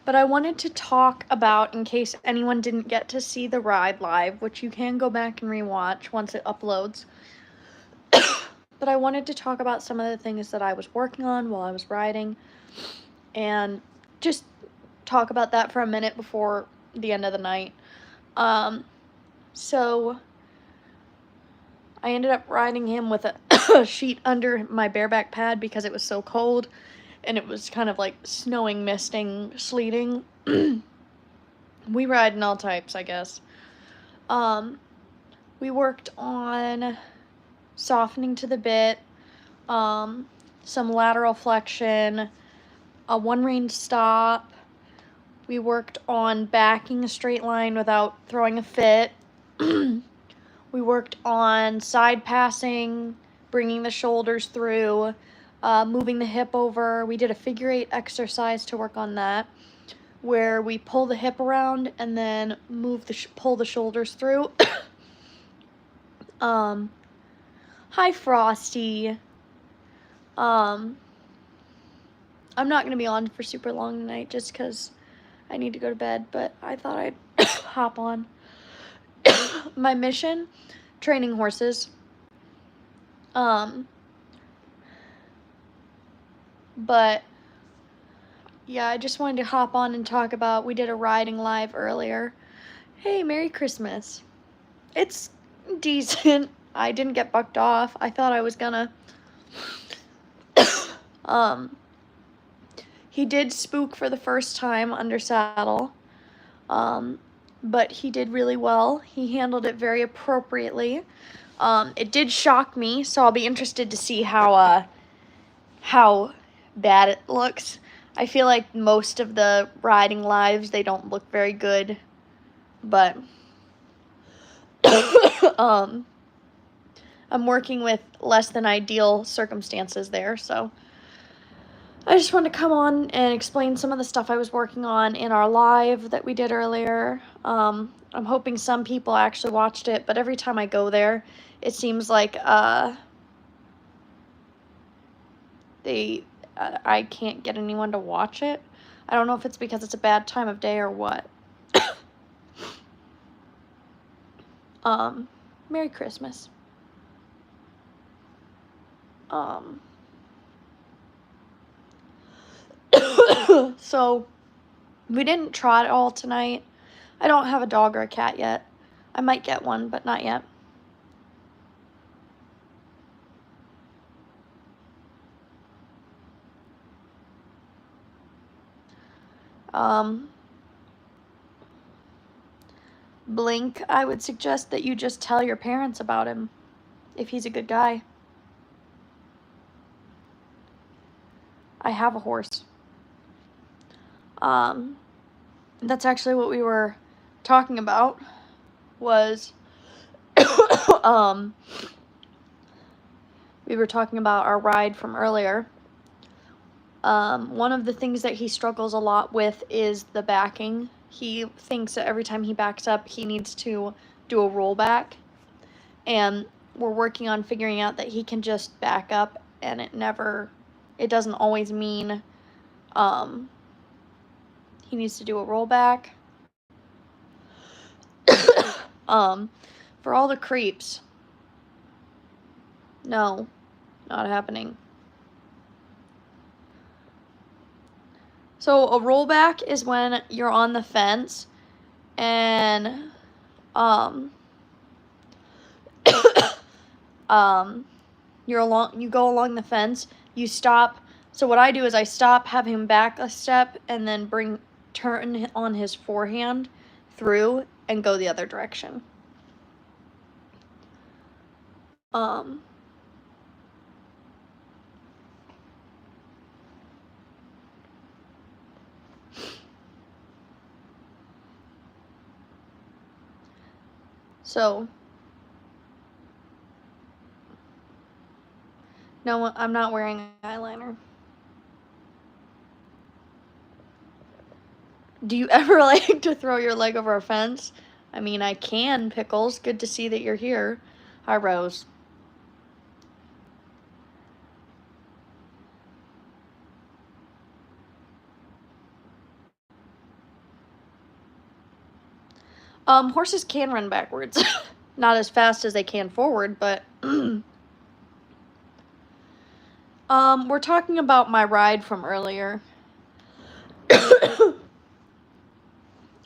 But I wanted to talk about, in case anyone didn't get to see the ride live, which you can go back and rewatch once it uploads. But I wanted to talk about some of the things that I was working on while I was riding, and just talk about that for a minute before the end of the night. So I ended up riding him with a sheet under my bareback pad because it was so cold, and it was kind of like snowing, misting, sleeting. We ride in all types, I guess. We worked on softening to the bit, some lateral flexion, a one range stop. We worked on backing a straight line without throwing a fit. We worked on side passing, bringing the shoulders through, moving the hip over. We did a figure 8 exercise to work on that, where we pull the hip around and then pull the shoulders through. Hi, Frosty. I'm not going to be on for super long tonight just because I need to go to bed, but I thought I'd hop on. My mission, training horses. But yeah, I just wanted to hop on and talk about, we did a riding live earlier. Hey, Merry Christmas. It's decent. I didn't get bucked off. I thought I was gonna. He did spook for the first time under saddle, but he did really well. He handled it very appropriately. It did shock me, so I'll be interested to see how bad it looks. I feel like most of the riding lives, they don't look very good, but I'm working with less than ideal circumstances there, so I just wanted to come on and explain some of the stuff I was working on in our live that we did earlier. I'm hoping some people actually watched it, but every time I go there, it seems like I can't get anyone to watch it. I don't know if it's because it's a bad time of day or what. Merry Christmas. So, we didn't trot at all tonight. I don't have a dog or a cat yet. I might get one, but not yet. Blink, I would suggest that you just tell your parents about him, if he's a good guy. I have a horse. That's actually what we were talking about, was we were talking about our ride from earlier. One of the things that he struggles a lot with is the backing. He thinks that every time he backs up, he needs to do a rollback, and we're working on figuring out that he can just back up, and it doesn't always mean he needs to do a rollback. For all the creeps, no, not happening. So a rollback is when you're on the fence and you go along the fence, you stop. So what I do is I stop, have him back a step, and then turn on his forehand through and go the other direction. So, no, I'm not wearing eyeliner. Do you ever like to throw your leg over a fence? I mean, I can, Pickles. Good to see that you're here. Hi, Rose. Horses can run backwards. Not as fast as they can forward, but we're talking about my ride from earlier.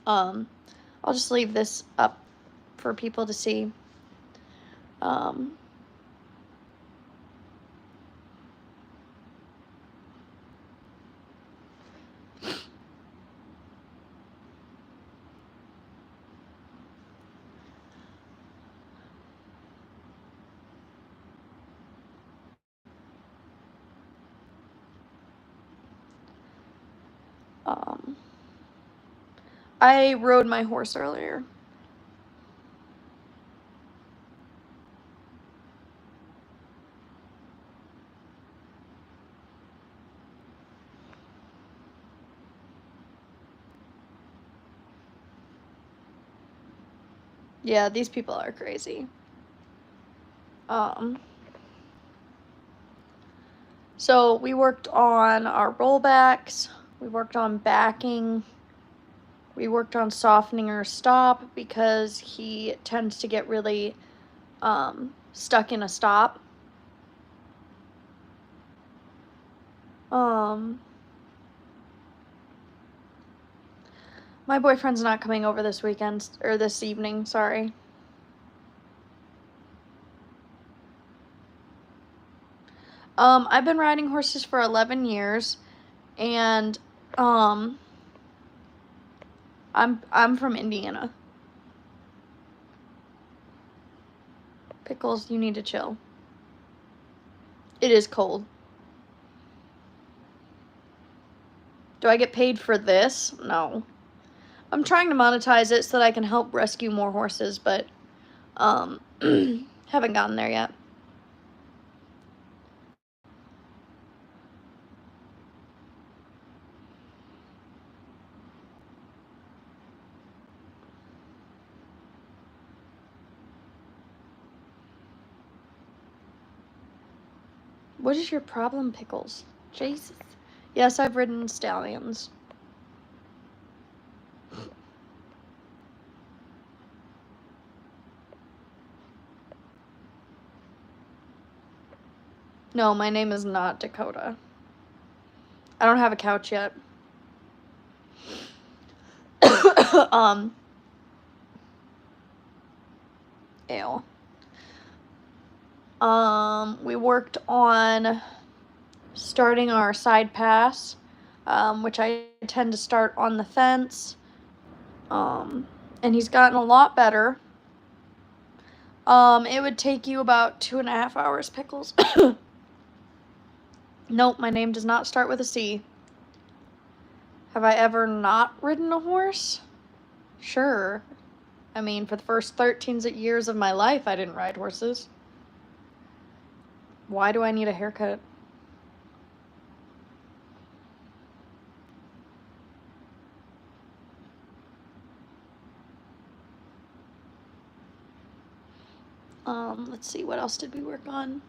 I'll just leave this up for people to see. Um, I rode my horse earlier. Yeah, these people are crazy. So we worked on our rollbacks, we worked on backing, we worked on softening our stop because he tends to get really stuck in a stop. My boyfriend's not coming over this weekend, or this evening, sorry. I've been riding horses for 11 years, and I'm from Indiana. Pickles, you need to chill. It is cold. Do I get paid for this? No. I'm trying to monetize it so that I can help rescue more horses, but haven't gotten there yet. What is your problem, Pickles? Jesus. Yes, I've ridden stallions. No, my name is not Dakota. I don't have a couch yet. Ew. We worked on starting our side pass, which I tend to start on the fence. And he's gotten a lot better. It would take you about 2.5 hours, Pickles. Nope, my name does not start with a C. Have I ever not ridden a horse? Sure. I mean, for the first 13 years of my life, I didn't ride horses. Why do I need a haircut? Let's see, what else did we work on?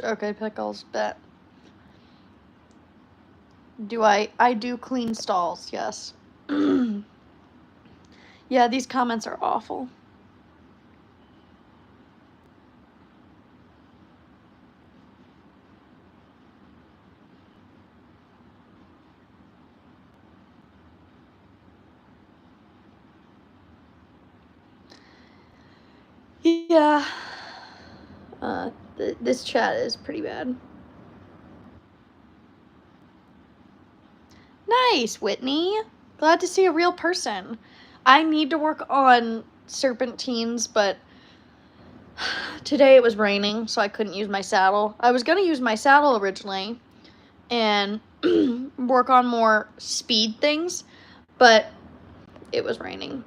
Okay, Pickles, bet. I do clean stalls, yes. Yeah, these comments are awful. Yeah. This chat is pretty bad. Nice, Whitney. Glad to see a real person. I need to work on serpentines, but today it was raining, so I couldn't use my saddle. I was going to use my saddle originally and work on more speed things, but it was raining.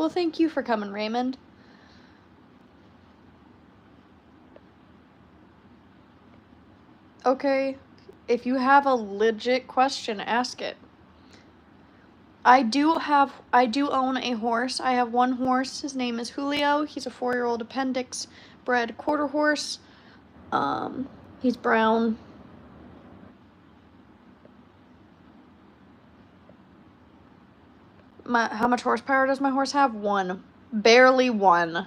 Well, thank you for coming, Raymond. Okay, if you have a legit question, ask it. I do own a horse. I have one horse. His name is Julio. He's a 4-year-old appendix bred quarter horse. He's brown. How much horsepower does my horse have? 1. Barely 1.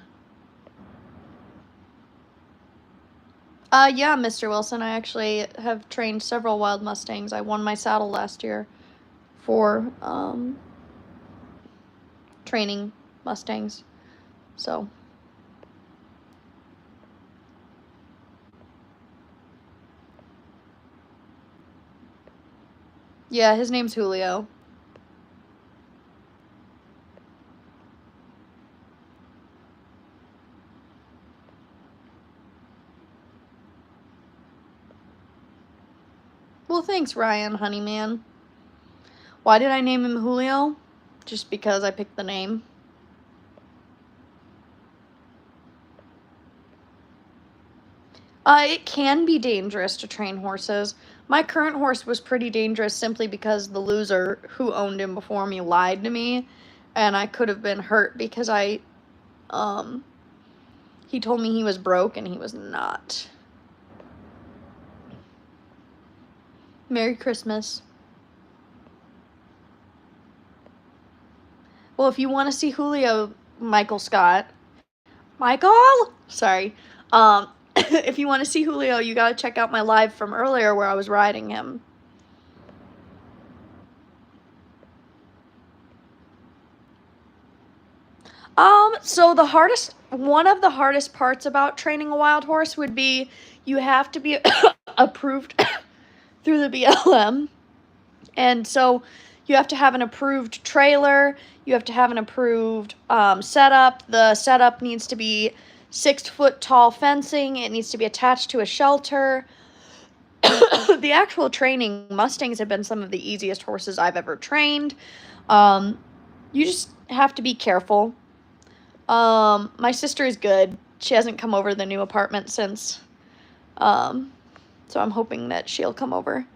Yeah, Mr. Wilson, I actually have trained several wild Mustangs. I won my saddle last year for, training Mustangs. So. Yeah, his name's Julio. Well, thanks, Ryan, Honeyman. Why did I name him Julio? Just because I picked the name. It can be dangerous to train horses. My current horse was pretty dangerous simply because the loser who owned him before me lied to me, and I could have been hurt because he told me he was broke and he was not. Merry Christmas. Well, if you want to see Julio, Michael Scott. Sorry. If you want to see Julio, you gotta check out my live from earlier where I was riding him. So one of the hardest parts about training a wild horse would be you have to be approved through the BLM. And so you have to have an approved trailer, you have to have an approved setup. The setup needs to be 6-foot tall fencing, it needs to be attached to a shelter. The actual training, Mustangs have been some of the easiest horses I've ever trained. You just have to be careful. My sister is good. She hasn't come over to the new apartment since, so I'm hoping that she'll come over.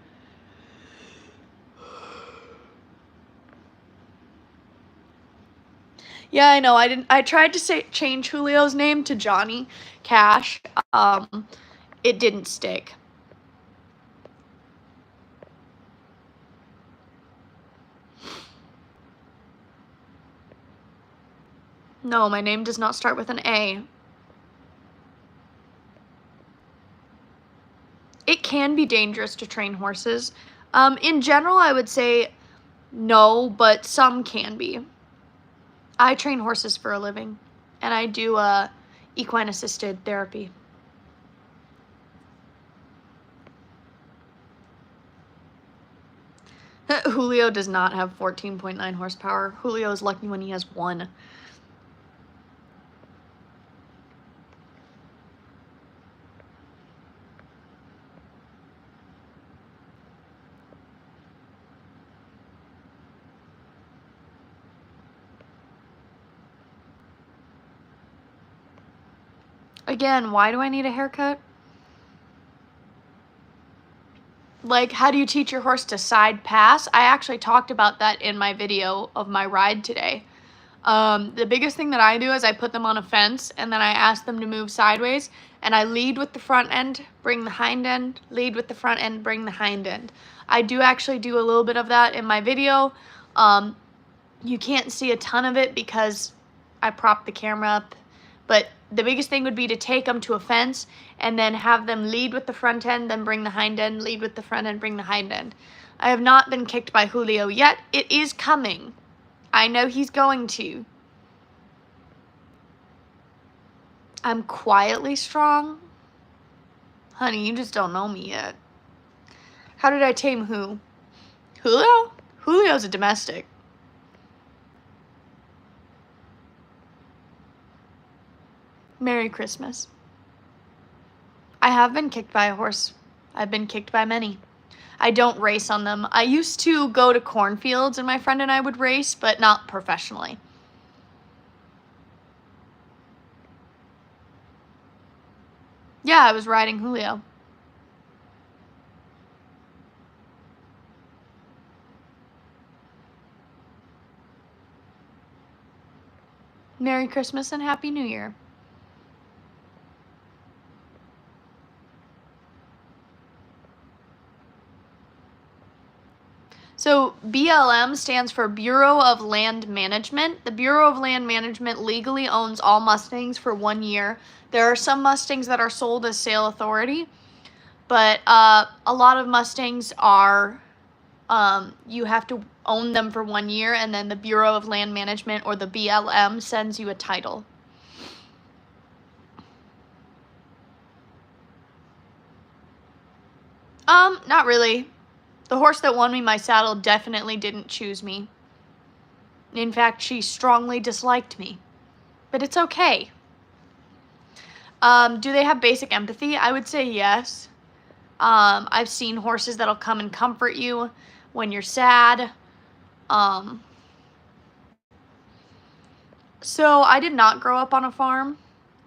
Yeah, I know. I tried to change Julio's name to Johnny Cash. It didn't stick. No, my name does not start with an A. It can be dangerous to train horses. In general, I would say no, but some can be. I train horses for a living, and I do equine assisted therapy. Julio does not have 14.9 horsepower. Julio is lucky when he has 1. Again, why do I need a haircut? Like, how do you teach your horse to side pass? I actually talked about that in my video of my ride today. The biggest thing that I do is I put them on a fence, and then I ask them to move sideways, and I lead with the front end, bring the hind end, lead with the front end, bring the hind end. I do actually do a little bit of that in my video. You can't see a ton of it because I prop the camera up, but the biggest thing would be to take them to a fence and then have them lead with the front end, then bring the hind end, lead with the front end, bring the hind end. I have not been kicked by Julio yet. It is coming. I know he's going to. I'm quietly strong? Honey, you just don't know me yet. How did I tame who? Julio? Julio's a domestic. Merry Christmas. I have been kicked by a horse. I've been kicked by many. I don't race on them. I used to go to cornfields and my friend and I would race, but not professionally. Yeah, I was riding Julio. Merry Christmas and Happy New Year. So BLM stands for Bureau of Land Management. The Bureau of Land Management legally owns all Mustangs for 1 year. There are some Mustangs that are sold as sale authority, but a lot of Mustangs are, you have to own them for 1 year, and then the Bureau of Land Management, or the BLM, sends you a title. Not really. The horse that won me my saddle definitely didn't choose me. In fact, she strongly disliked me. But it's okay. Do they have basic empathy? I would say yes. I've seen horses that'll come and comfort you when you're sad. So I did not grow up on a farm.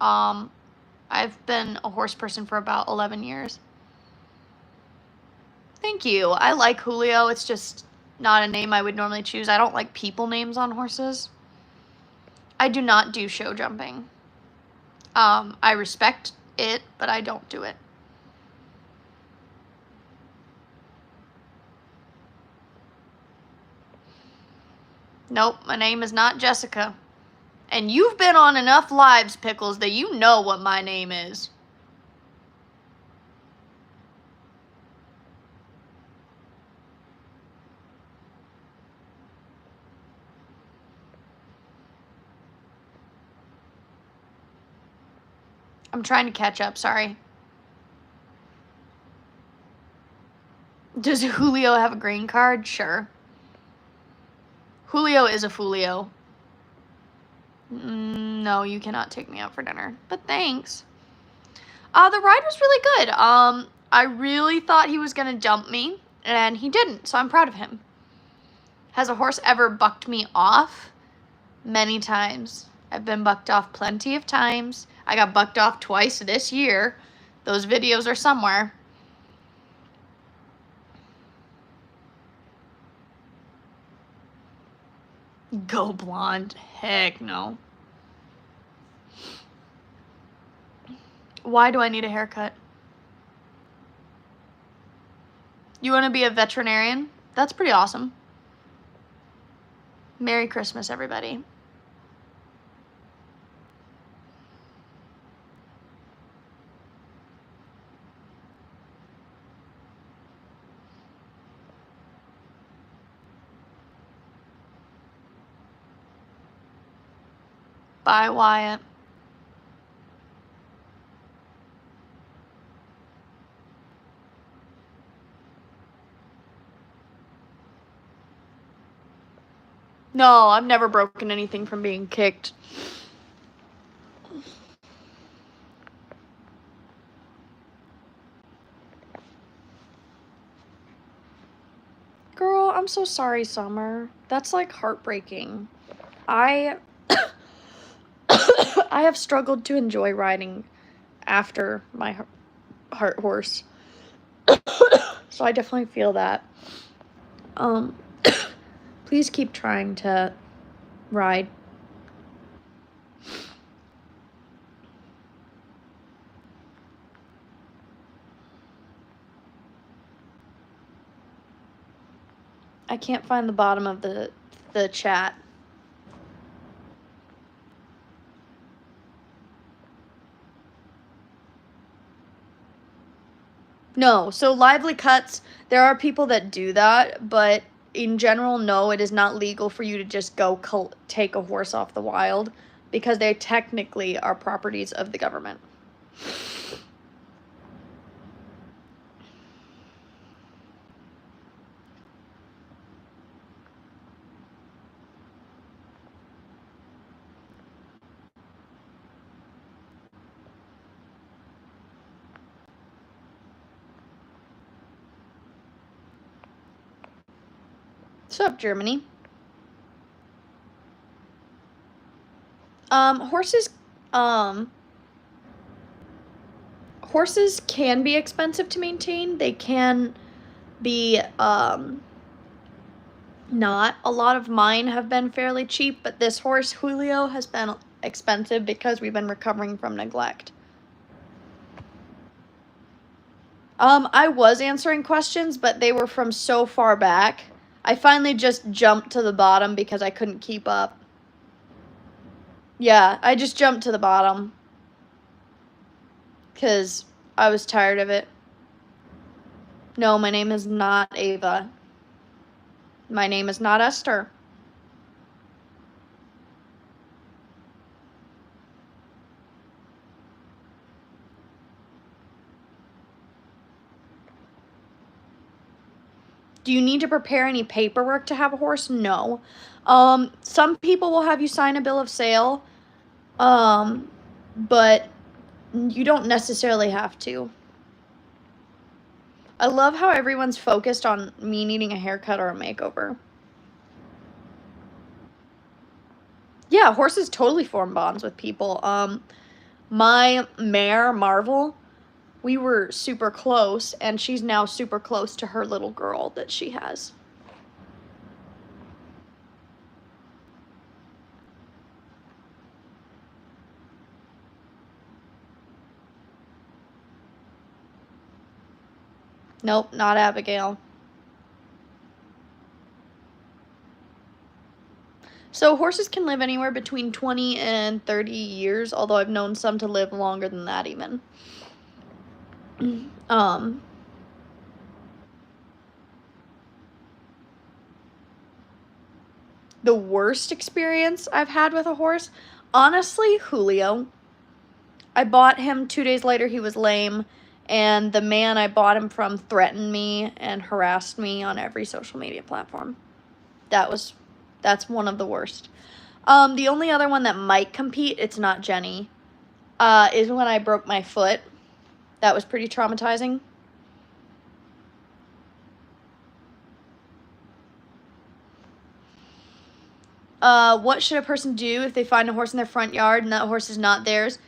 I've been a horse person for about 11 years. Thank you. I like Julio. It's just not a name I would normally choose. I don't like people names on horses. I do not do show jumping. I respect it, but I don't do it. Nope, my name is not Jessica. And you've been on enough lives, Pickles, that you know what my name is. I'm trying to catch up, sorry. Does Julio have a green card? Sure. Julio is a Fulio. No, you cannot take me out for dinner. But thanks. The ride was really good. I really thought he was gonna jump me, and he didn't, so I'm proud of him. Has a horse ever bucked me off? Many times. I've been bucked off plenty of times. I got bucked off twice this year. Those videos are somewhere. Go blonde. Heck no. Why do I need a haircut? You want to be a veterinarian? That's pretty awesome. Merry Christmas, everybody. Bye, Wyatt. No, I've never broken anything from being kicked. Girl, I'm so sorry, Summer. That's like heartbreaking. I I have struggled to enjoy riding after my heart horse. So I definitely feel that. Please keep trying to ride. I can't find the bottom of the chat. No, so lively cuts, there are people that do that, but in general, no, it is not legal for you to just go take a horse off the wild, because they technically are properties of the government. What's up, Germany? horses can be expensive to maintain. They can be, not. A lot of mine have been fairly cheap, but this horse, Julio, has been expensive because we've been recovering from neglect. I was answering questions, but they were from so far back. I finally just jumped to the bottom because I couldn't keep up. Yeah, I just jumped to the bottom because I was tired of it. No, my name is not Ava. My name is not Esther. Do you need to prepare any paperwork to have a horse? No. Some people will have you sign a bill of sale, but you don't necessarily have to. I love how everyone's focused on me needing a haircut or a makeover. Yeah, horses totally form bonds with people. My mare, Marvel, we were super close, and she's now super close to her little girl that she has. Nope, not Abigail. So horses can live anywhere between 20 and 30 years, although I've known some to live longer than that even. The worst experience I've had with a horse, honestly, Julio. I bought him 2 days later, he was lame, and the man I bought him from threatened me and harassed me on every social media platform. That's one of the worst. The only other one that might compete, it's not Jenny, is when I broke my foot. That was pretty traumatizing. What should a person do if they find a horse in their front yard and that horse is not theirs?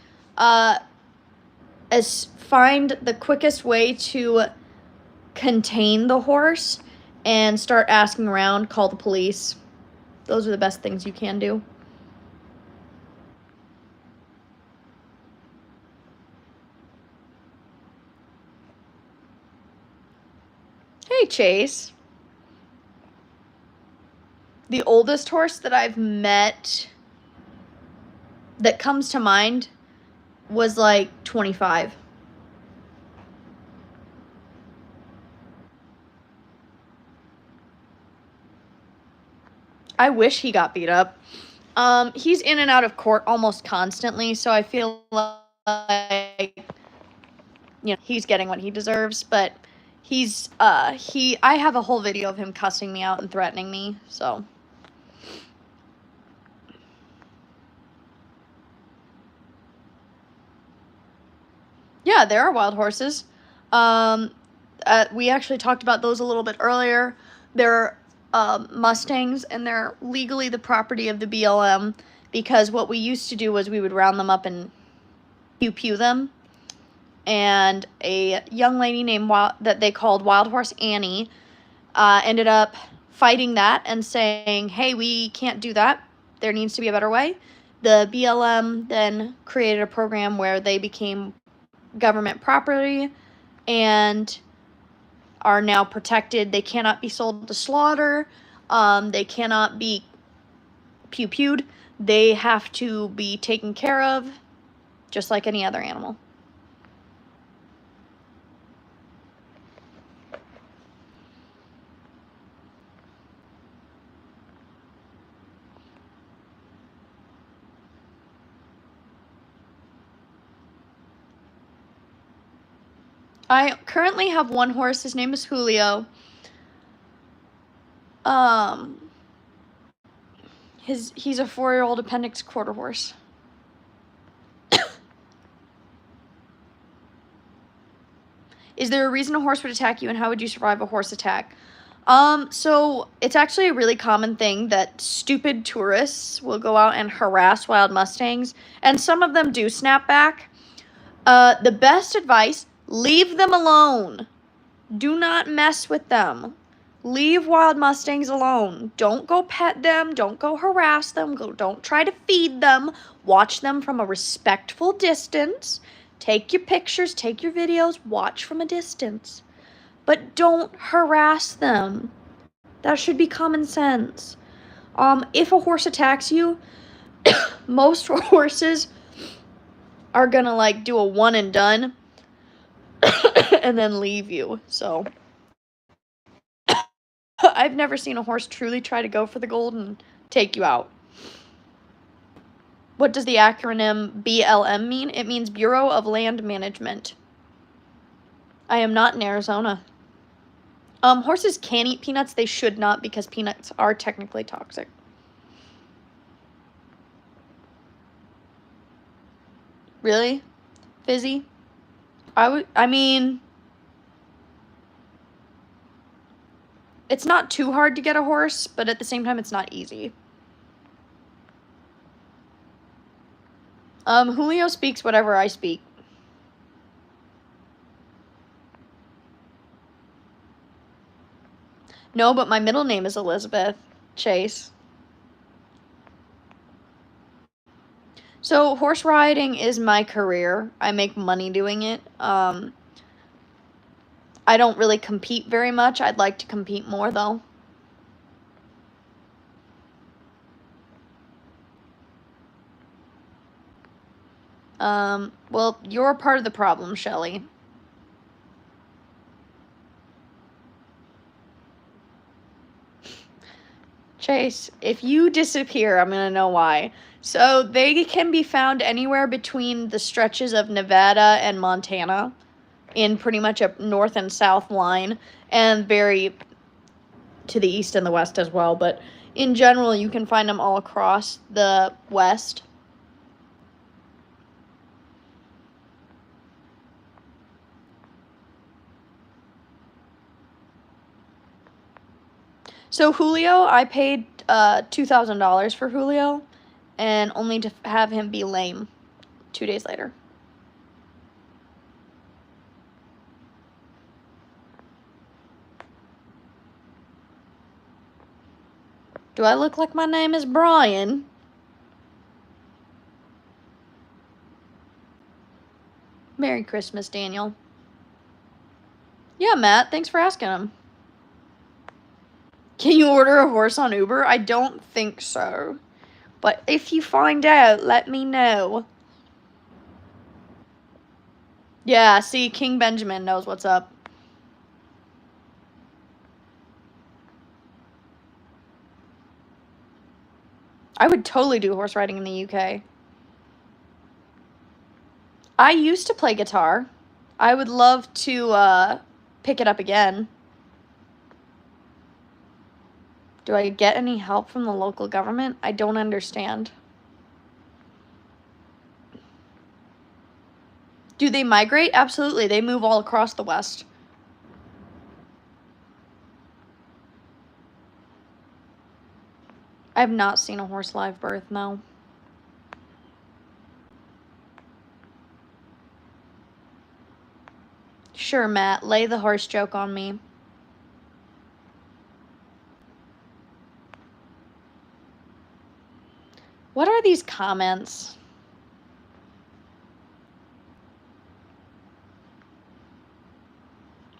Find the quickest way to contain the horse and start asking around, call the police. Those are the best things you can do. Hey, Chase. The oldest horse that I've met that comes to mind was like 25. I wish he got beat up. He's in and out of court almost constantly, so I feel like, he's getting what he deserves, but I have a whole video of him cussing me out and threatening me, so. Yeah, there are wild horses. We actually talked about those a little bit earlier. They're Mustangs, and they're legally the property of the BLM, because what we used to do was we would round them up and pew them. And a young lady named that they called Wild Horse Annie ended up fighting that and saying, hey, we can't do that. There needs to be a better way. The BLM then created a program where they became government property and are now protected. They cannot be sold to slaughter. They cannot be pewed. They have to be taken care of just like any other animal. I currently have one horse. His name is Julio. He's a 4-year-old appendix quarter horse. Is there a reason a horse would attack you, and how would you survive a horse attack? So it's actually a really common thing that stupid tourists will go out and harass wild Mustangs, and some of them do snap back. The best advice, leave them alone. Do not mess with them. Leave wild Mustangs alone. Don't go pet them. Don't go harass them. Don't try to feed them. Watch them from a respectful distance. Take your pictures, take your videos, watch from a distance. But don't harass them. That should be common sense. If a horse attacks you, most horses are gonna like do a one and done and then leave you. So I've never seen a horse truly try to go for the gold and take you out. What does the acronym BLM mean? It means Bureau of Land Management. I am not in Arizona. Horses can eat peanuts. They should not because peanuts are technically toxic. Really? Fizzy? I mean, it's not too hard to get a horse, but at the same time, it's not easy. Julio speaks whatever I speak. No, but my middle name is Elizabeth Chase. So horse riding is my career. I make money doing it. I don't really compete very much. I'd like to compete more, though. Well, you're part of the problem, Shelly. Chase, if you disappear, I'm gonna know why. So they can be found anywhere between the stretches of Nevada and Montana in pretty much a north and south line, and very to the east and the west as well. But in general, you can find them all across the west. So Julio, I paid $2,000 for Julio, and only to have him be lame 2 days later. Do I look like my name is Brian? Merry Christmas, Daniel. Yeah, Matt, thanks for asking him. Can you order a horse on Uber? I don't think so. But if you find out, let me know. Yeah, see, King Benjamin knows what's up. I would totally do horse riding in the UK. I used to play guitar. I would love to pick it up again. Do I get any help from the local government? I don't understand. Do they migrate? Absolutely. They move all across the West. I have not seen a horse live birth, no. Sure, Matt. Lay the horse joke on me. What are these comments?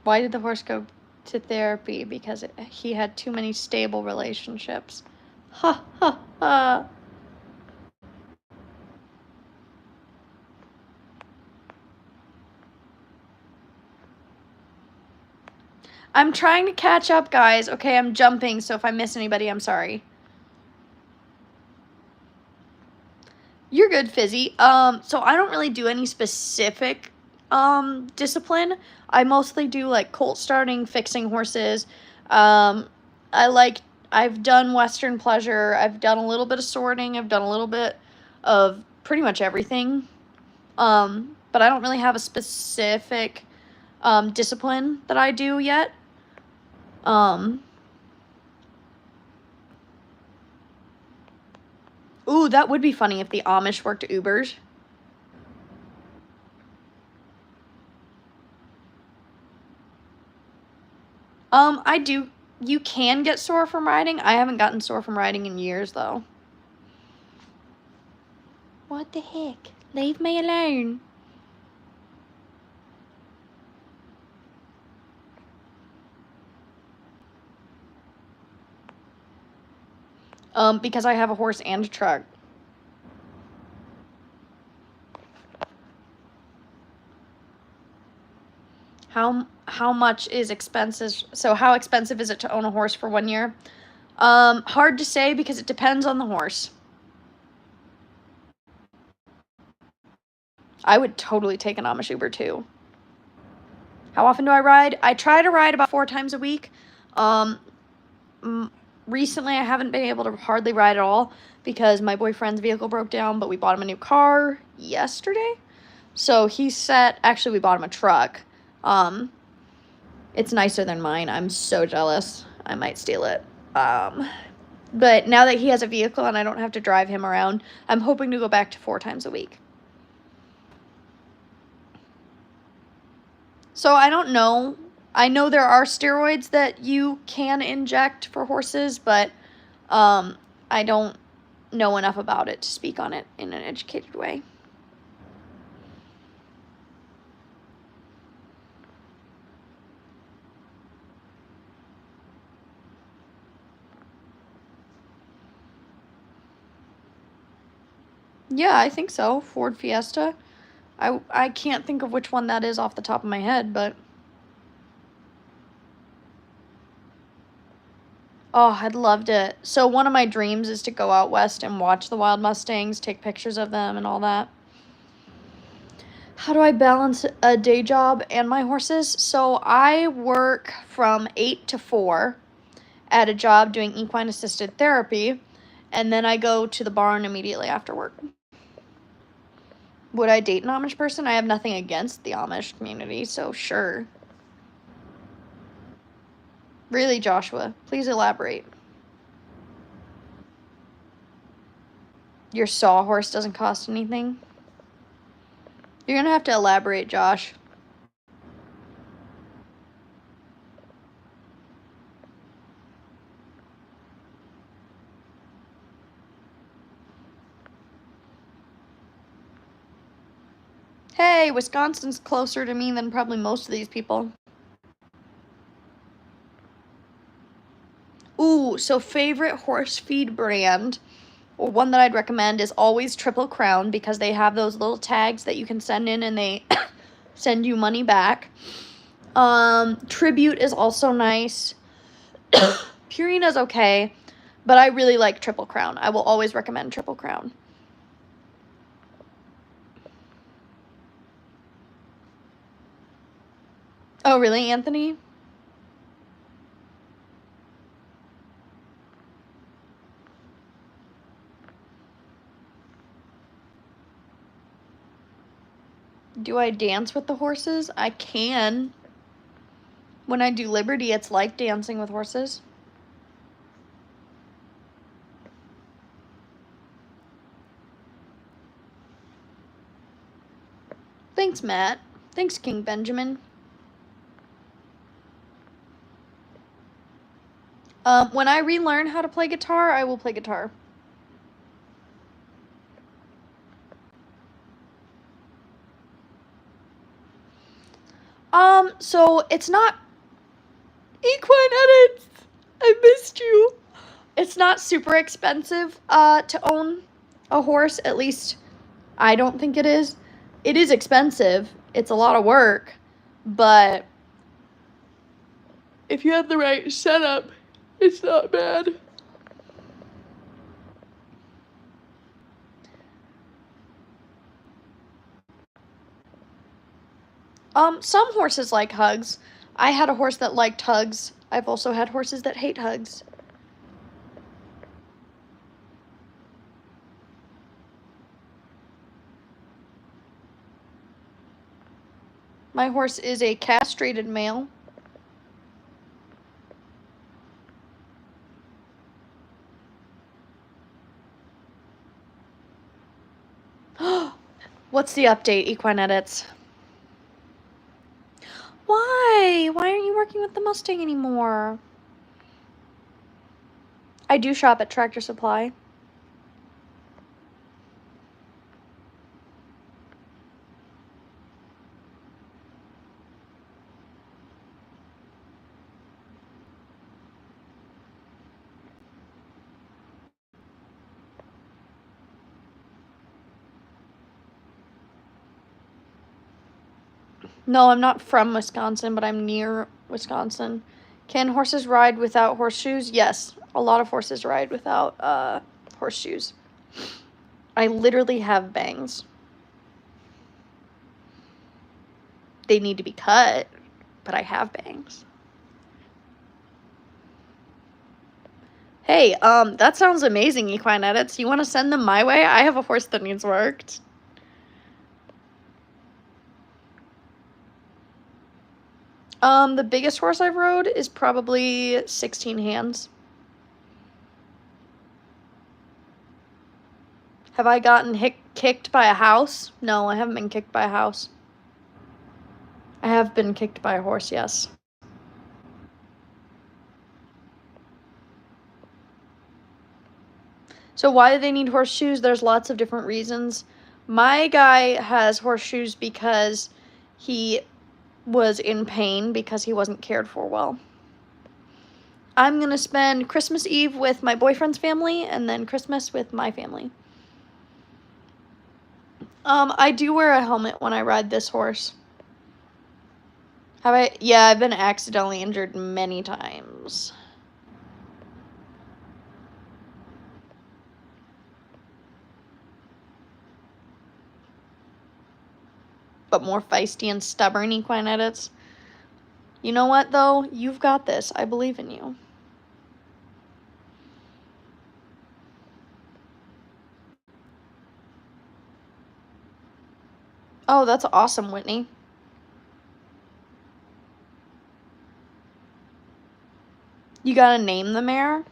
Why did the horse go to therapy? Because he had too many stable relationships. Ha ha ha. I'm trying to catch up, guys. Okay, I'm jumping, so if I miss anybody, I'm sorry. You're good, Fizzy. So I don't really do any specific discipline. I mostly do like colt starting, fixing horses. I've done Western pleasure. I've done a little bit of sorting. I've done a little bit of pretty much everything. But I don't really have a specific discipline that I do yet. Ooh, that would be funny if the Amish worked Ubers. You can get sore from riding. I haven't gotten sore from riding in years, though. What the heck? Leave me alone. Because I have a horse and a truck. How much is expensive? So how expensive is it to own a horse for 1 year? Hard to say because it depends on the horse. I would totally take an Amish Uber too. How often do I ride? I try to ride about 4 times a week. Recently I haven't been able to hardly ride at all because my boyfriend's vehicle broke down, but we bought him a new car yesterday. So actually we bought him a truck. It's nicer than mine. I'm so jealous. I might steal it. But now that he has a vehicle and I don't have to drive him around, I'm hoping to go back to 4 times a week. So I don't know. I know there are steroids that you can inject for horses, but I don't know enough about it to speak on it in an educated way. Yeah, I think so. Ford Fiesta. I can't think of which one that is off the top of my head, but... Oh, I'd loved it. So one of my dreams is to go out west and watch the wild Mustangs, take pictures of them and all that. How do I balance a day job and my horses? So I work from 8 to 4 at a job doing equine assisted therapy, and then I go to the barn immediately after work. Would I date an Amish person? I have nothing against the Amish community, so sure. Really, Joshua? Please elaborate. Your sawhorse doesn't cost anything? You're gonna have to elaborate, Josh. Hey, Wisconsin's closer to me than probably most of these people. Ooh, so favorite horse feed brand, or one that I'd recommend, is always Triple Crown, because they have those little tags that you can send in and they send you money back. Tribute is also nice. Purina's okay, but I really like Triple Crown. I will always recommend Triple Crown. Oh, really, Anthony? Do I dance with the horses? I can. When I do Liberty, it's like dancing with horses. Thanks, Matt. Thanks, King Benjamin. When I relearn how to play guitar, I will play guitar. So it's not Equine Edits. I missed you. It's not super expensive to own a horse. At least I don't think it is. It is expensive. It's a lot of work, but if you have the right setup, it's not bad. Some horses like hugs. I had a horse that liked hugs. I've also had horses that hate hugs. My horse is a castrated male. What's the update, Equine Edits? Why? Why? Why aren't you working with the Mustang anymore? I do shop at Tractor Supply. No, I'm not from Wisconsin, but I'm near Wisconsin. Can horses ride without horseshoes? Yes, a lot of horses ride without horseshoes. I literally have bangs. They need to be cut, but I have bangs. Hey, that sounds amazing, Equine Edits. You want to send them my way? I have a horse that needs worked. The biggest horse I've rode is probably 16 hands. Have I gotten kicked by a house? No, I haven't been kicked by a house. I have been kicked by a horse, yes. So why do they need horseshoes? There's lots of different reasons. My guy has horseshoes because he was in pain because he wasn't cared for well. I'm gonna spend Christmas Eve with my boyfriend's family and then Christmas with my family. I do wear a helmet when I ride this horse. Have I? Yeah, I've been accidentally injured many times. But more feisty and stubborn, Equine Edits. You know what, though? You've got this. I believe in you. Oh, that's awesome, Whitney. You gotta name the mare?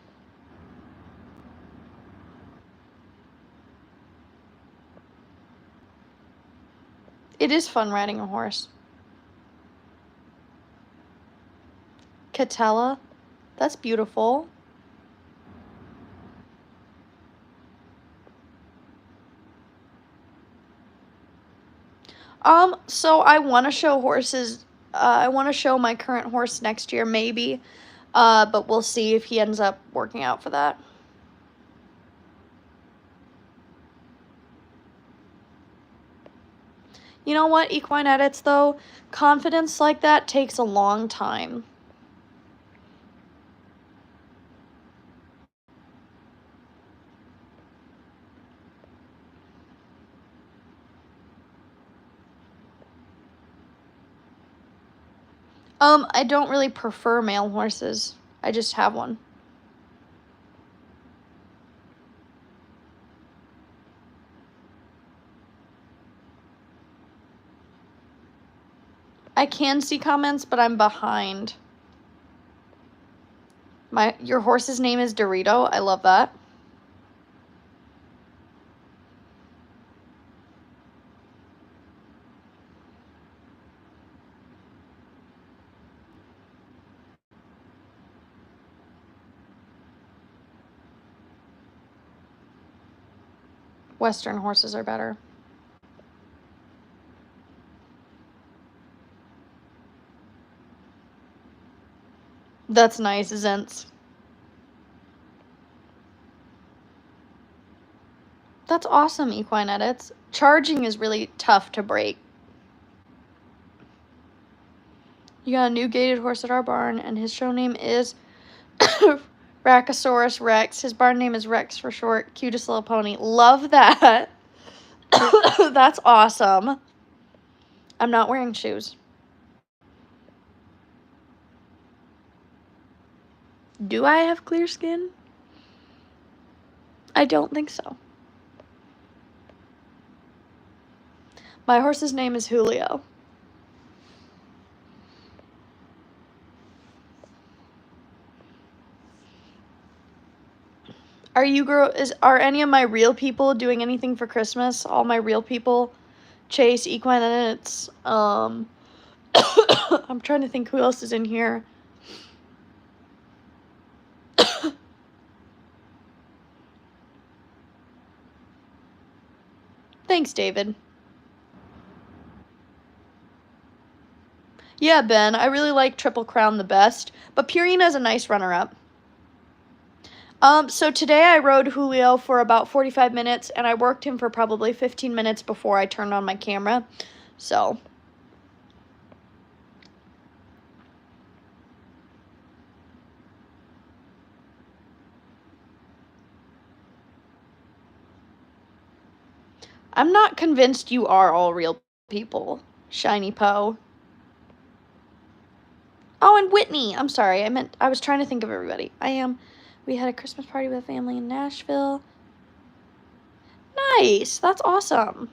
It is fun riding a horse. Catella? That's beautiful. So I want to show horses, I want to show my current horse next year, maybe, but we'll see if he ends up working out for that. You know what, Equine Edits, though? Confidence like that takes a long time. I don't really prefer male horses. I just have one. I can see comments, but I'm behind. Your horse's name is Dorito. I love that. Western horses are better. That's nice, Zents. That's awesome, Equine Edits. Charging is really tough to break. You got a new gaited horse at our barn, and his show name is Rachosaurus Rex. His barn name is Rex for short. Cutest little pony. Love that. That's awesome. I'm not wearing shoes. Do I have clear skin? I don't think so. My horse's name is Julio. Are any of my real people doing anything for Christmas? All my real people, Chase, Equine Edits, I'm trying to think who else is in here. Thanks, David. Yeah, Ben, I really like Triple Crown the best, but Purina's a nice runner-up. So today I rode Julio for about 45 minutes, and I worked him for probably 15 minutes before I turned on my camera, so. I'm not convinced you are all real people, Shiny Poe. Oh, and Whitney. I'm sorry. I was trying to think of everybody. We had a Christmas party with family in Nashville. Nice. That's awesome.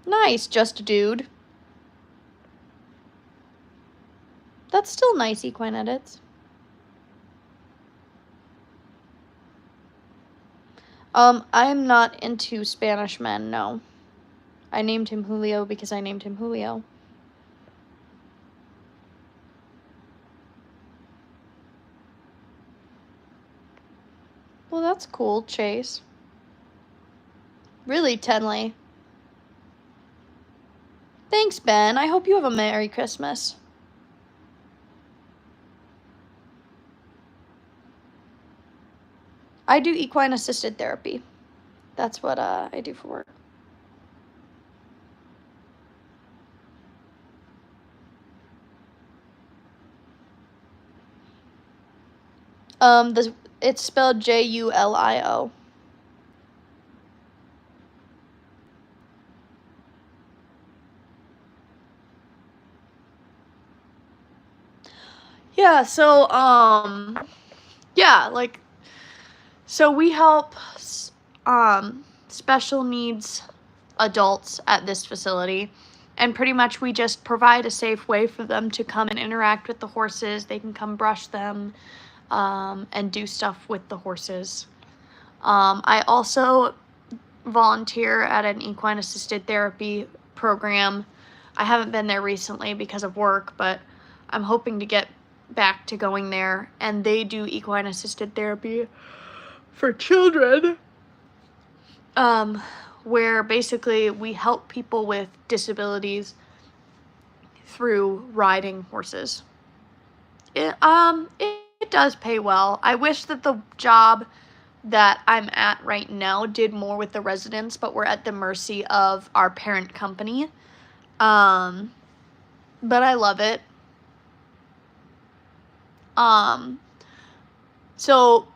Nice, just a dude. That's still nice, Equine Edits. I am not into Spanish men, no. I named him Julio because I named him Julio. Well, that's cool, Chase. Really, Tenley. Thanks, Ben. I hope you have a Merry Christmas. I do equine assisted therapy. That's what I do for work. It's spelled Julio. Yeah, so, yeah, like, so we help, special needs adults at this facility, and pretty much we just provide a safe way for them to come and interact with the horses. They can come brush them, and do stuff with the horses. I also volunteer at an equine assisted therapy program. I haven't been there recently because of work, but I'm hoping to get back to going there, and they do equine assisted therapy for children, where basically we help people with disabilities through riding horses. It does pay well. I wish that the job that I'm at right now did more with the residents, but we're at the mercy of our parent company. But I love it. So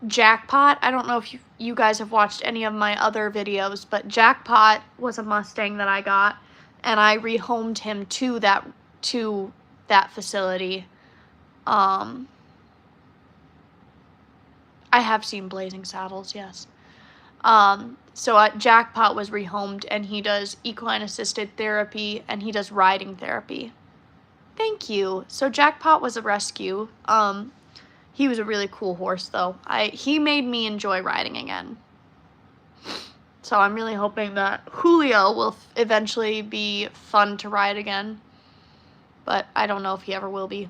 Jackpot, I don't know if you guys have watched any of my other videos, but Jackpot was a Mustang that I got, and I rehomed him to that facility. I have seen Blazing Saddles, yes. So Jackpot was rehomed, and he does equine assisted therapy, and he does riding therapy. Thank you. So Jackpot was a rescue. He was a really cool horse, though. He made me enjoy riding again. So I'm really hoping that Julio will eventually be fun to ride again. But I don't know if he ever will be.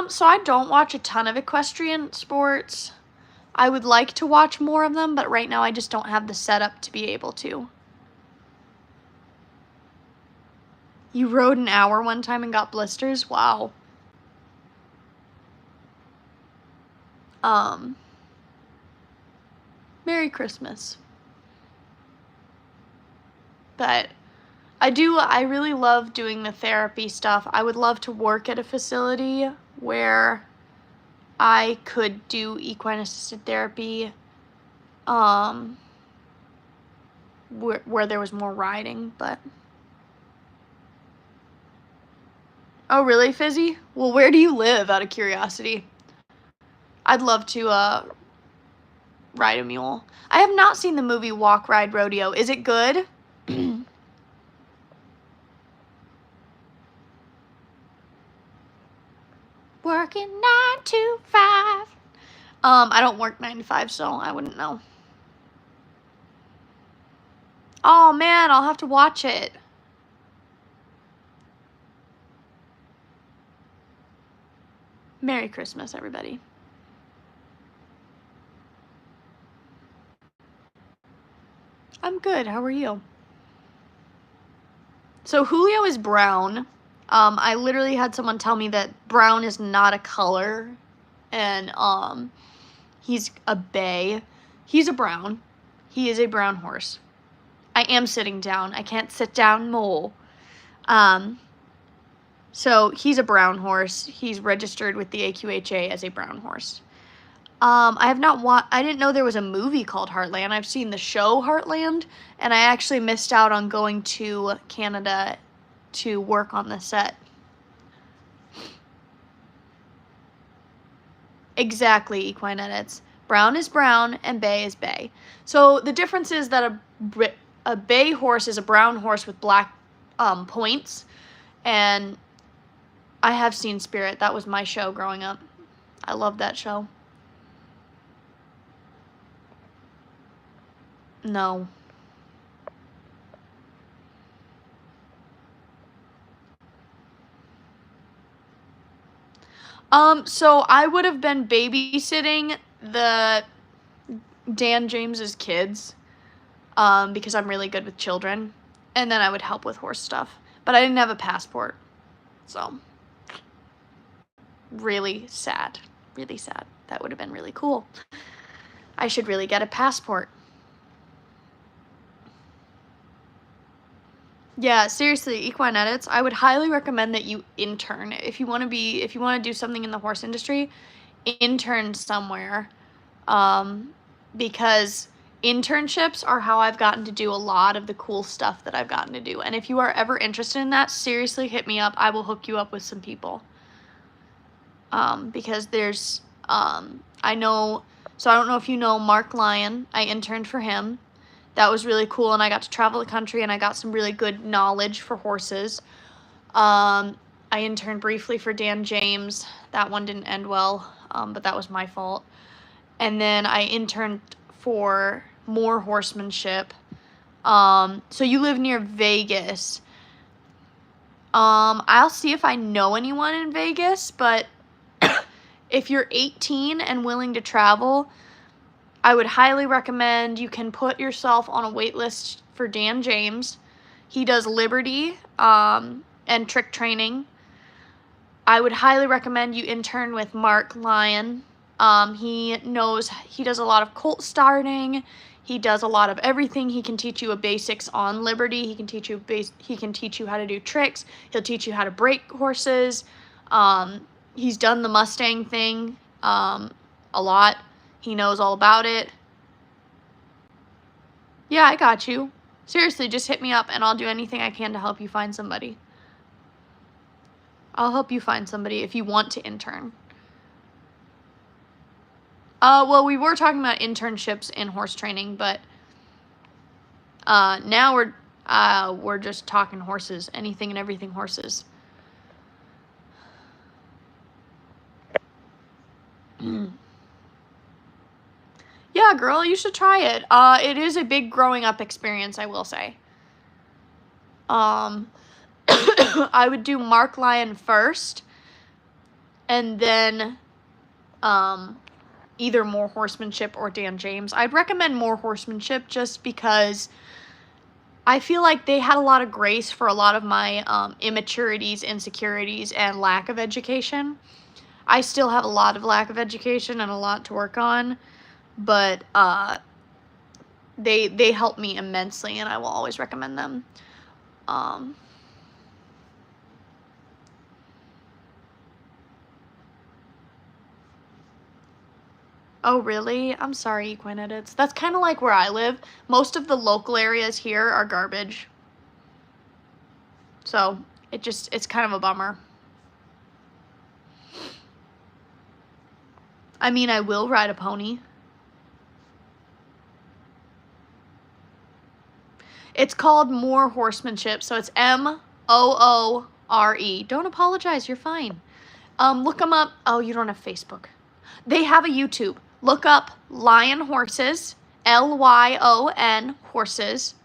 So I don't watch a ton of equestrian sports. I would like to watch more of them, but right now I just don't have the setup to be able to. You rode an hour one time and got blisters? Wow. Merry Christmas. But I really love doing the therapy stuff. I would love to work at a facility where I could do equine assisted therapy, where there was more riding, but. Oh, really, Fizzy? Well, where do you live, out of curiosity? I'd love to, ride a mule. I have not seen the movie Walk, Ride, Rodeo. Is it good? Working 9 to 5. I don't work 9 to 5, so I wouldn't know. Oh man, I'll have to watch it. Merry Christmas, everybody. I'm good. How are you? So Julio is brown. I literally had someone tell me that brown is not a color, and he's a bay. He's a brown. He is a brown horse. I am sitting down. I can't sit down more. So he's a brown horse. He's registered with the AQHA as a brown horse. I have not I didn't know there was a movie called Heartland. I've seen the show Heartland, and I actually missed out on going to Canada to work on the set. Exactly, Equine Edits. Brown is brown and bay is bay. So the difference is that a bay horse is a brown horse with black points, and I have seen Spirit. That was my show growing up. I loved that show. No. So I would have been babysitting the Dan James's kids, because I'm really good with children, and then I would help with horse stuff. But I didn't have a passport, so really sad, really sad. That would have been really cool. I should really get a passport. Yeah, seriously, Equine Edits, I would highly recommend that you intern. If you want to do something in the horse industry, intern somewhere. Because internships are how I've gotten to do a lot of the cool stuff that I've gotten to do. And if you are ever interested in that, seriously hit me up. I will hook you up with some people. Because there's, I don't know if you know Mark Lyon. I interned for him. That was really cool, and I got to travel the country, and I got some really good knowledge for horses. I interned briefly for Dan James. That one didn't end well, but that was my fault. And then I interned for More Horsemanship. So you live near Vegas. I'll see if I know anyone in Vegas, but if you're 18 and willing to travel, I would highly recommend you can put yourself on a wait list for Dan James. He does Liberty and trick training. I would highly recommend you intern with Mark Lyon. He does a lot of colt starting. He does a lot of everything. He can teach you a basics on Liberty. He can teach you how to do tricks. He'll teach you how to break horses. He's done the Mustang thing a lot. He knows all about it. Yeah, I got you. Seriously, just hit me up and I'll do anything I can to help you find somebody. I'll help you find somebody if you want to intern. Well, we were talking about internships in horse training, but now we're just talking horses, anything and everything horses. Yeah, girl, you should try it. It is a big growing up experience, I will say. I would do Mark Lyon first, and then either More Horsemanship or Dan James. I'd recommend More Horsemanship just because I feel like they had a lot of grace for a lot of my immaturities, insecurities, and lack of education. I still have a lot of lack of education and a lot to work on, but they help me immensely, and I will always recommend them. Oh, really? I'm sorry, Equine Edits. That's kind of like where I live. Most of the local areas here are garbage. So, it's kind of a bummer. I mean, I will ride a pony. It's called More Horsemanship, so it's M-O-O-R-E. Don't apologize, you're fine. Look them up. Oh, you don't have Facebook. They have a YouTube. Look up Lion Horses, Lyon horses.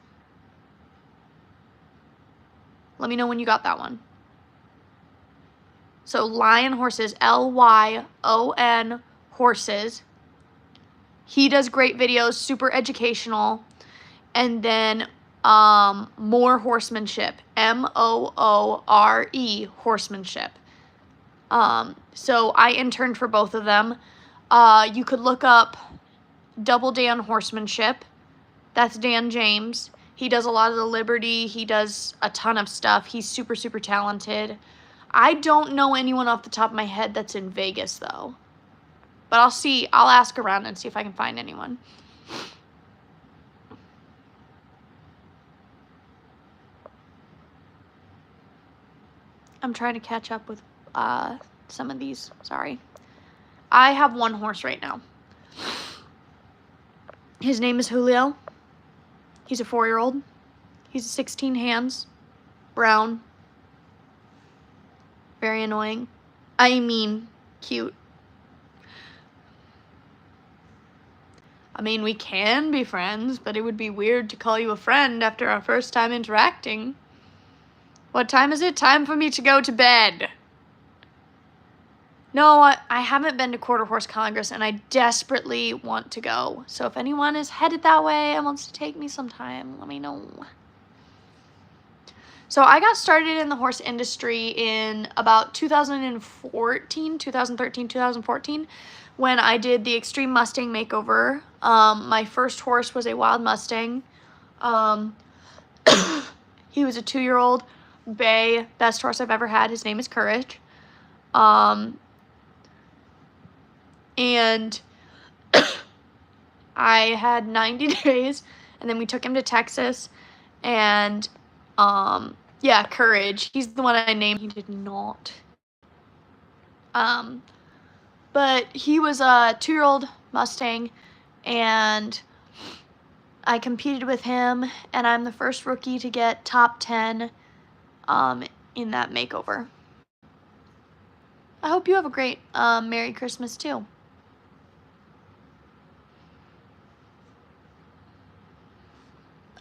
Let me know when you got that one. So Lion Horses, Lyon horses. He does great videos, super educational. And then More Horsemanship, Moore horsemanship. So I interned for both of them. You could look up Double Dan Horsemanship. That's Dan James. He does a lot of the Liberty. He does a ton of stuff. He's super, super talented. I don't know anyone off the top of my head that's in Vegas, though. But I'll ask around and see if I can find anyone. I'm trying to catch up with some of these. Sorry. I have one horse right now. His name is Julio. He's a 4-year-old. He's 16 hands. Brown. Very annoying. I mean, cute. I mean, we can be friends, but it would be weird to call you a friend after our first time interacting. What time is it? Time for me to go to bed. No, I haven't been to Quarter Horse Congress, and I desperately want to go. So if anyone is headed that way and wants to take me sometime, let me know. So I got started in the horse industry in about 2013, 2014, when I did the Extreme Mustang makeover. My first horse was a wild Mustang. He was a 2-year-old bay, best horse I've ever had. His name is Courage. And I had 90 days, and then we took him to Texas, and yeah, Courage. He's the one I named. He did not. But he was a 2-year-old Mustang, and I competed with him, and I'm the first rookie to get top 10 in that makeover. I hope you have a great Merry Christmas too.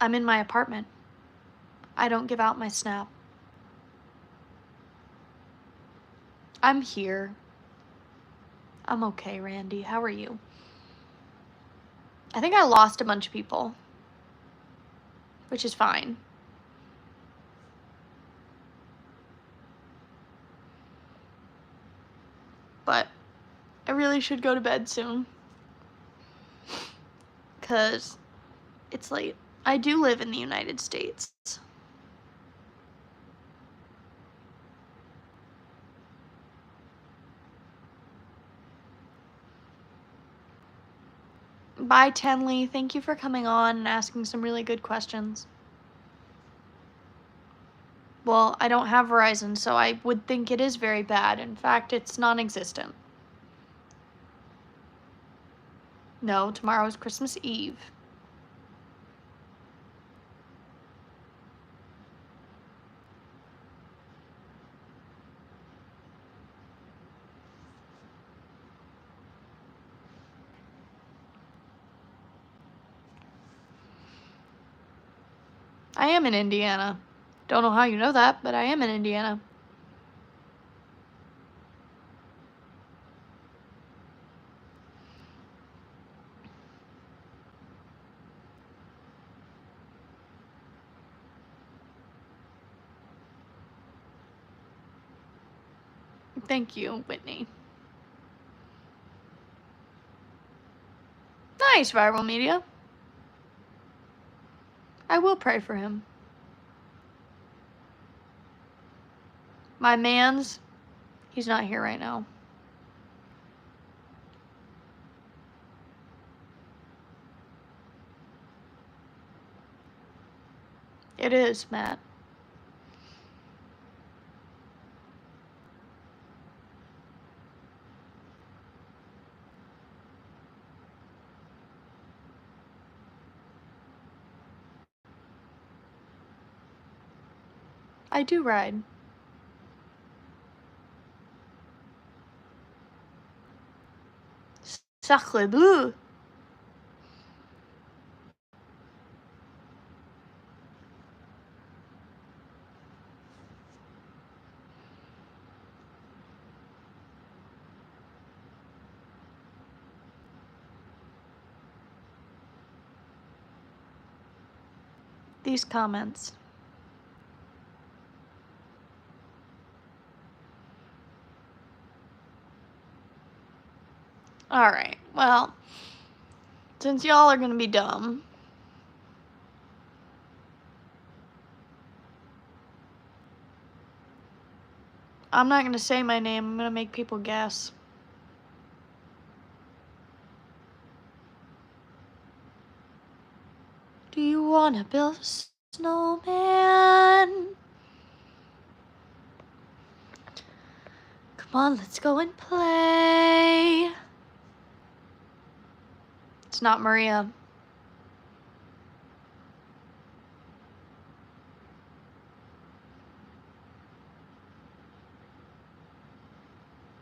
I'm in my apartment. I don't give out my snap. I'm here. I'm okay, Randy. How are you? I think I lost a bunch of people, which is fine. But I really should go to bed soon, because it's late. I do live in the United States. Bye, Tenley. Thank you for coming on and asking some really good questions. Well, I don't have Verizon, so I would think it is very bad. In fact, it's non-existent. No, tomorrow is Christmas Eve. I am in Indiana. Don't know how you know that, but I am in Indiana. Thank you, Whitney. Nice, Viral Media. I will pray for him. My man's, he's not here right now. It is, Matt. I do ride. Sacre bleu. These comments. Alright, well, since y'all are gonna be dumb, I'm not gonna say my name, I'm gonna make people guess. Do you wanna build a snowman? Come on, let's go and play. It's not Maria.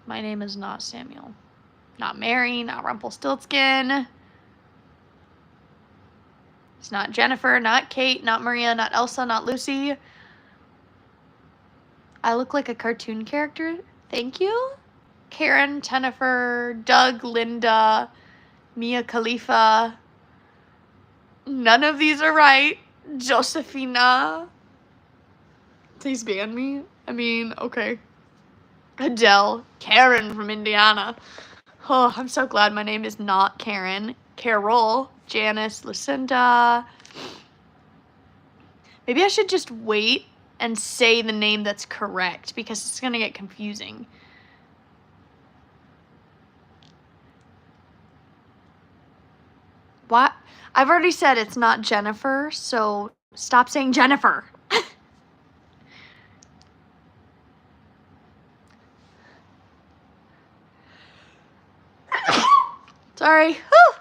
My name is not Samuel. Not Mary, not Rumpelstiltskin. It's not Jennifer, not Kate, not Maria, not Elsa, not Lucy. I look like a cartoon character. Thank you. Karen, Jennifer, Doug, Linda, Mia Khalifa. None of these are right. Josephina. Please ban me. I mean, okay. Adele. Karen from Indiana. Oh, I'm so glad my name is not Karen. Carol. Janice. Lucinda. Maybe I should just wait and say the name that's correct because it's gonna get confusing. What? I've already said it's not Jennifer, so stop saying Jennifer. Sorry. Whew.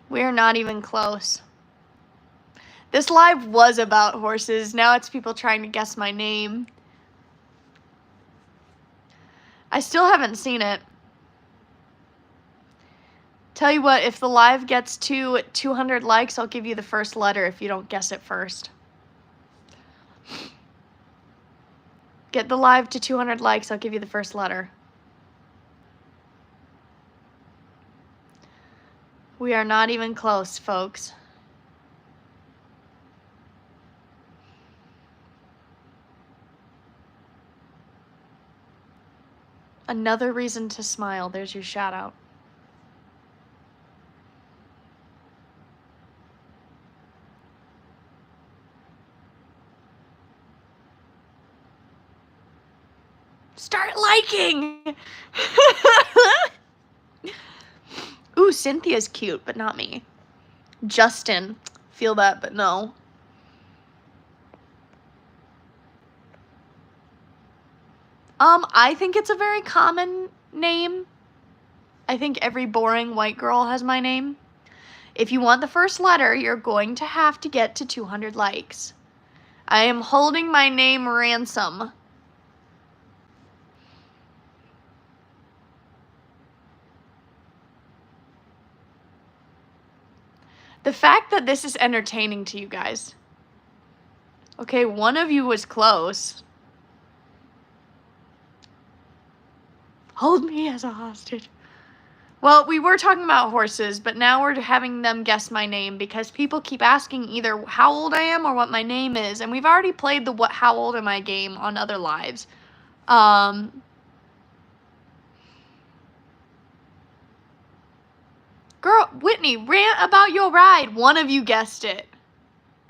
We're not even close. This live was about horses. Now it's people trying to guess my name. I still haven't seen it. Tell you what, if the live gets to 200 likes, I'll give you the first letter if you don't guess it first. Get the live to 200 likes, I'll give you the first letter. We are not even close, folks. Another reason to smile. There's your shout out. Start liking! Ooh, Cynthia's cute, but not me. Justin. Feel that, but no. I think it's a very common name. I think every boring white girl has my name. If you want the first letter, you're going to have to get to 200 likes. I am holding my name ransom. The fact that this is entertaining to you guys. Okay, one of you was close. Hold me as a hostage. Well, we were talking about horses, but now we're having them guess my name because people keep asking either how old I am or what my name is, and we've already played the how old am I game on other lives. Girl, Whitney, rant about your ride. One of you guessed it.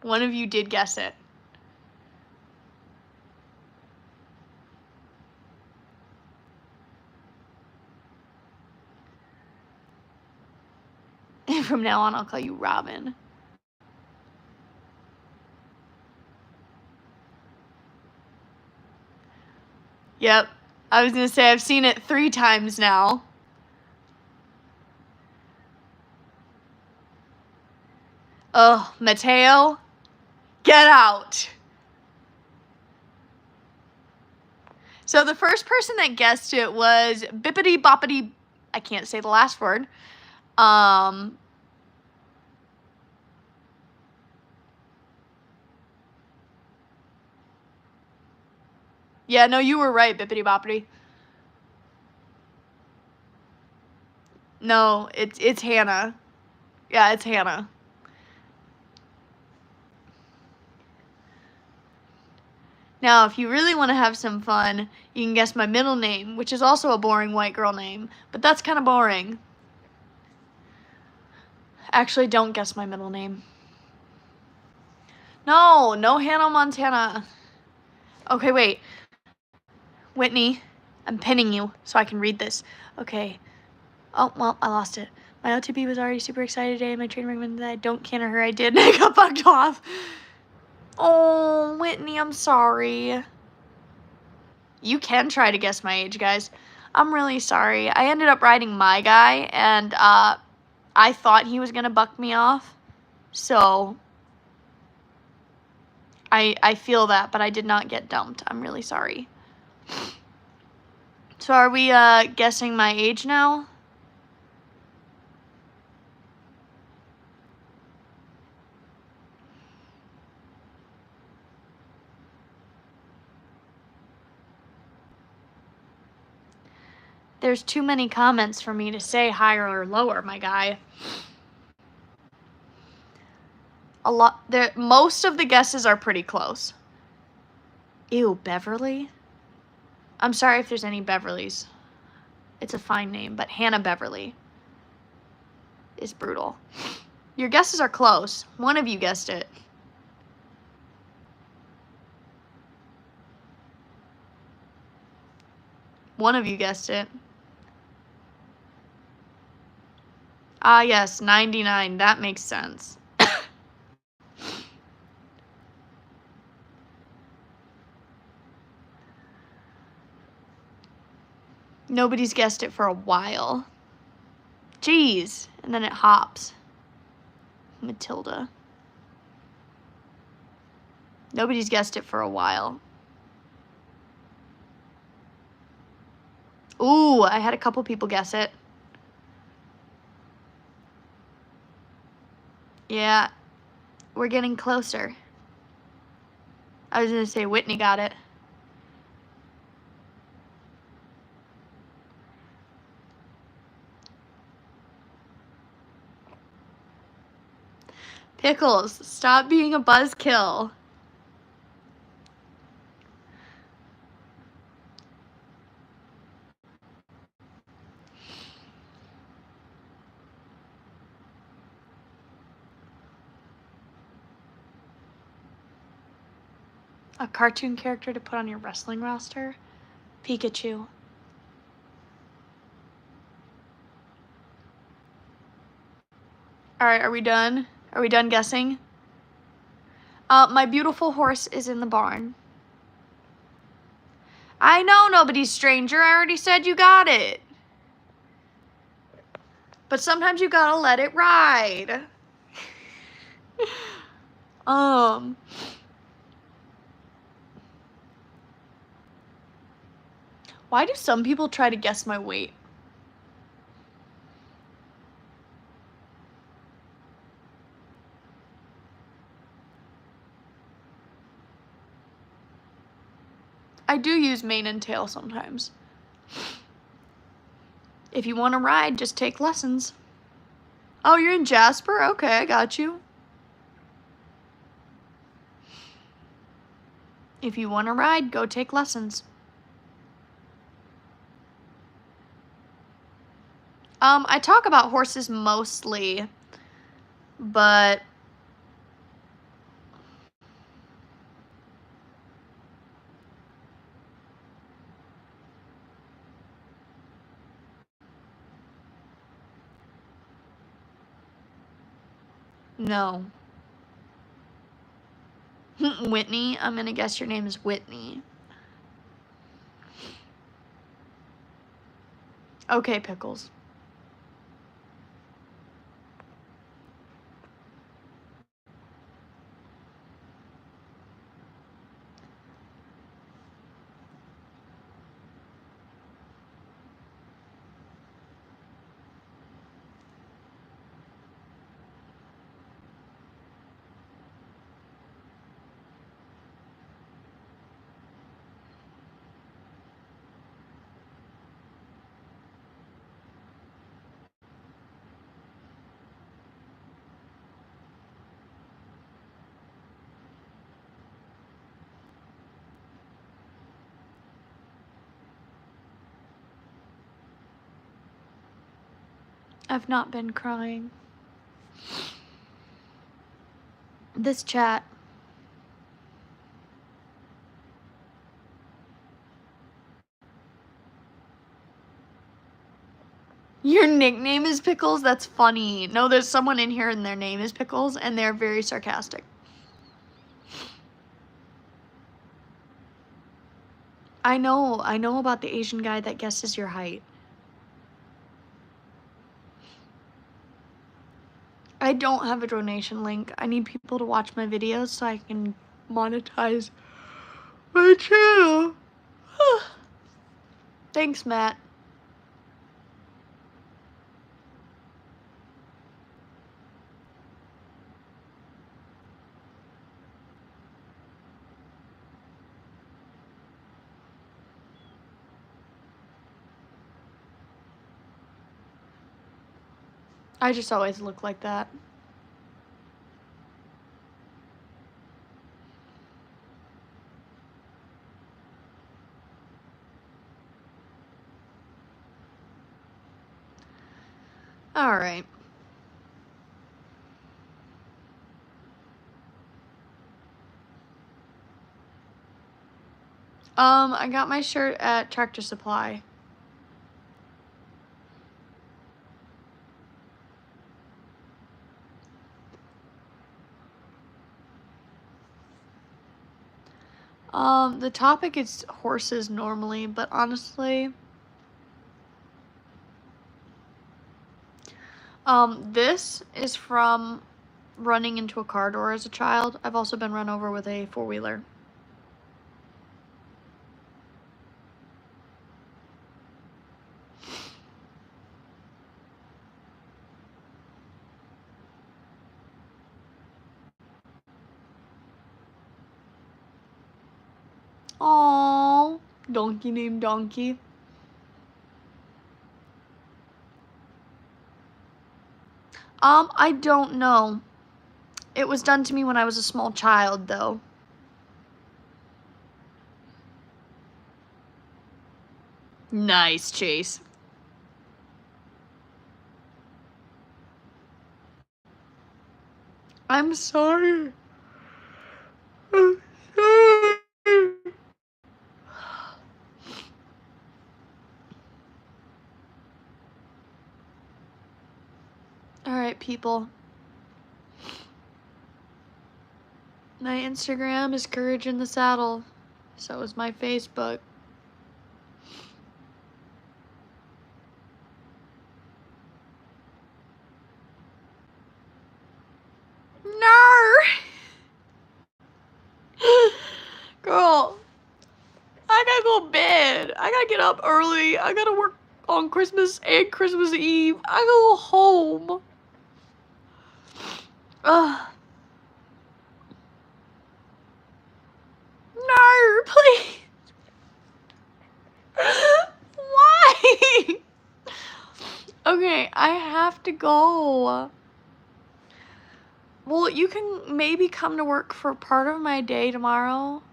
One of you did guess it. And from now on, I'll call you Robin. Yep. I was going to say I've seen it 3 times now. Oh, Mateo, get out. So the first person that guessed it was Bippity Boppity, I can't say the last word. Yeah, no, you were right, Bippity Boppity. No, it's Hannah. Yeah, it's Hannah. Now, if you really want to have some fun, you can guess my middle name, which is also a boring white girl name, but that's kind of boring. Actually, don't guess my middle name. No, no Hannah Montana. Okay, wait. Whitney, I'm pinning you so I can read this. Okay. Oh, well, I lost it. My OTP was already super excited today. My trainer recommended that I don't canter her. I did, and I got bugged off. Oh, Whitney, I'm sorry. You can try to guess my age, guys. I'm really sorry. I ended up riding my guy, and I thought he was gonna buck me off. So I feel that, but I did not get dumped. I'm really sorry. So are we guessing my age now? There's too many comments for me to say higher or lower, my guy. Most of the guesses are pretty close. Ew, Beverly? I'm sorry if there's any Beverlys. It's a fine name, but Hannah Beverly is brutal. Your guesses are close. One of you guessed it. One of you guessed it. Ah, yes, 99. That makes sense. Nobody's guessed it for a while. Jeez. And then it hops. Matilda. Nobody's guessed it for a while. Ooh, I had a couple people guess it. Yeah, we're getting closer. I was gonna say Whitney got it. Pickles, stop being a buzzkill. A cartoon character to put on your wrestling roster? Pikachu. Alright, are we done? Are we done guessing? My beautiful horse is in the barn. I know, nobody's stranger. I already said you got it. But sometimes you gotta let it ride. Why do some people try to guess my weight? I do use mane and tail sometimes. If you want to ride, just take lessons. Oh, you're in Jasper? Okay, I got you. If you want to ride, go take lessons. I talk about horses mostly, but no. Whitney, I'm gonna guess your name is Whitney. Okay, Pickles. I've not been crying. This chat. Your nickname is Pickles? That's funny. No, there's someone in here and their name is Pickles, and they're very sarcastic. I know about the Asian guy that guesses your height. I don't have a donation link. I need people to watch my videos so I can monetize my channel. Thanks, Matt. I just always look like that. All right. I got my shirt at Tractor Supply. The topic is horses normally, but honestly, this is from running into a car door as a child. I've also been run over with a four-wheeler. Aww, donkey named Donkey. I don't know. It was done to me when I was a small child, though. Nice, Chase. I'm sorry. I'm sorry. Alright, people. My Instagram is Courage in the Saddle. So is my Facebook. No! Girl, I gotta go to bed. I gotta get up early. I gotta work on Christmas and Christmas Eve. I gotta go home. Ugh. No, please. Why? Okay, I have to go. Well, you can maybe come to work for part of my day tomorrow.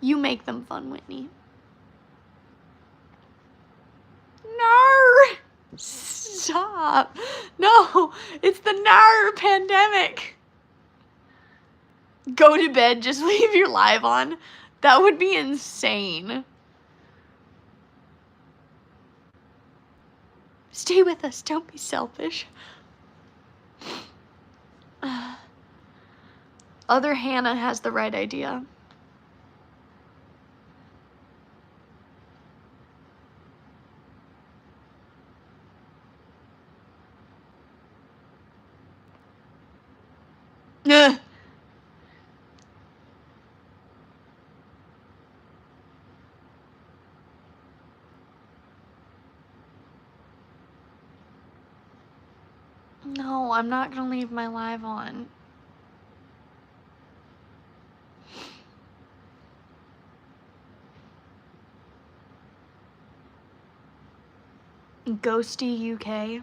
You make them fun, Whitney. No! Stop. No, it's the NAR pandemic. Go to bed, just leave your live on. That would be insane. Stay with us, don't be selfish. Other Hannah has the right idea. No, I'm not gonna leave my live on. Ghosty UK.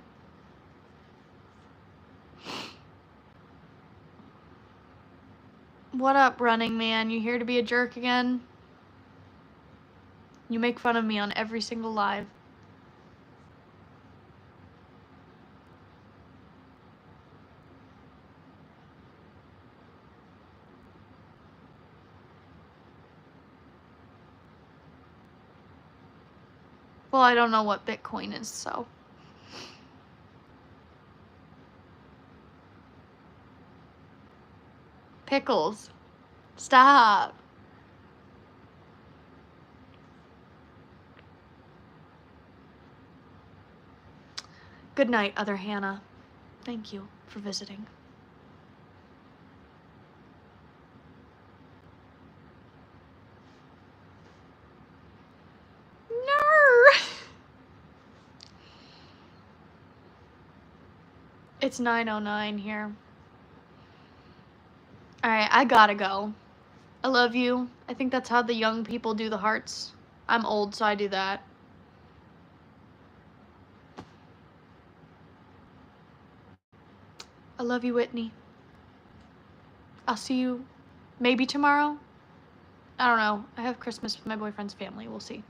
What up, Running Man? You here to be a jerk again? You make fun of me on every single live. Well, I don't know what Bitcoin is, so. Pickles. Stop. Good night, other Hannah. Thank you for visiting. No. It's 9:09 here. Alright, I gotta go. I love you. I think that's how the young people do the hearts. I'm old, so I do that. I love you, Whitney. I'll see you maybe tomorrow. I don't know. I have Christmas with my boyfriend's family. We'll see.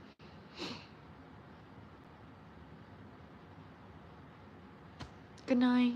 Good night.